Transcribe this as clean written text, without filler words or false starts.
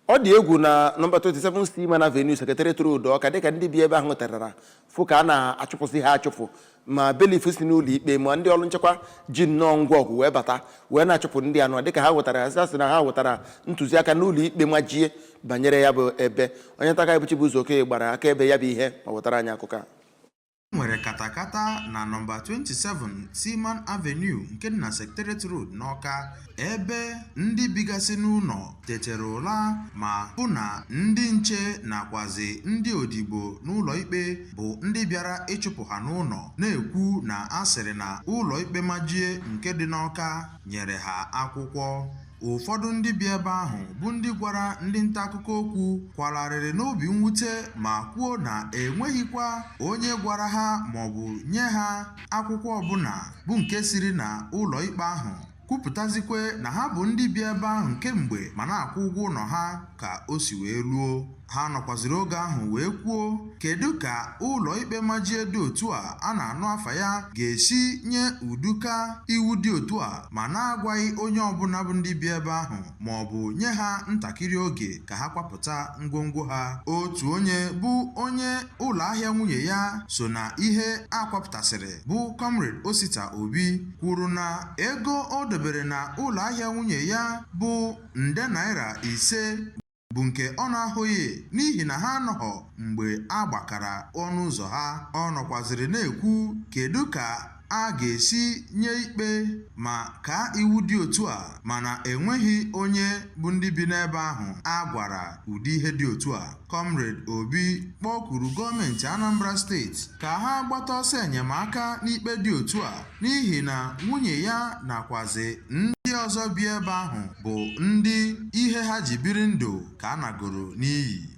ọ dị egwu na nọmba 27 Seaman Avenue Secretariat Road Ọka dịka ndị bi ebe ahụ tarara fụ ka a na-achụpụsị ha achụpụ ma belifu si n'ụlọ ikpe ma ndị ọrụ nchekwa ji nnọọ ngwa ọgụ wee bata wee na-achụpụ ndị anọ dịka ha wetara asị na ha wetara ntụziaka n'ụlọ ikpe majie banyere ya bụ ebe onye ntaka Ibu Chibuzo Okoye gbara akaebe ya bụ ihe ma wetara anyị akụkọ a. Nwere katakata na nọmba 27 Seaman Avenue nke na Secretariat Road n'Ọka ebe ndị bigasị n'ụlọ tetere ụla ma hụ na ndị nche nakwazi ndị odibo n'ụlọ ikpe bụ ndị bịara ịchụpụ ha n'ụlọ na-ekwu na asịrị na ụlọ ikpe majie nke dị n'Ọka nyere ha akwụkwọ. Ụfọdụ ndị bi ebe ahụ bụ ndị gwara ndị nta akụkọ okwu kwalarịrị n'obi mwute ma kwuo na enweghịkwa onye gwara ha maọbụ nye ha akwụkwọ ọbụla bụ nke siri na ụlọ ikpe ahụ kwupụtazikwe na ha bụ ndị bi ebe ahụ kemgbe ma na-akwụ ụgwọ ụlọ ha ka o si wee ruo. Ha nọkwaziri oge ahụ wee kwuo kedu ka ụlọ ikpe majie dị otu a na-anụ afa ya ga-esi nye uduka iwu dị otu a ma na-agwaghị onye ọbụla bụ ndị bi ebe ahụ ma ọ bụ nye ha ntakịrị oge ka ha kwapụta ngwongwo ha. Otu onye bụ onye ụlọ ahịa nwunye ya so na ihe akwapụtasịrị bụ Comrade Osita Obi kwuru na ego o debere na ụlọ ahịa nwunye ya bụ nde naira 5 bụ nke ọ na-ahụghị n'ihi na ha anọghọ mgbe a gbakara ọnụ ụzọ ha. Ọ nọkwaziri na-ekwu kedu ka a ga-esi nye ikpe ma ka iwu dị otu a mana enweghị onye bụ ndị bi n'ebe ahụ a gwara ụdị ihe dị otu a. Comrade Obi kpọkuru gọọmenti Anambra steeti ka ha gbata ọsọ enyemaka n'ikpe dị otu a n'ihi na nwunye ya nakwazi ndị ọzọ bi ebe ahụ bụ ndị ihe ha ji biri ndụ ka a nagoro n'iyi.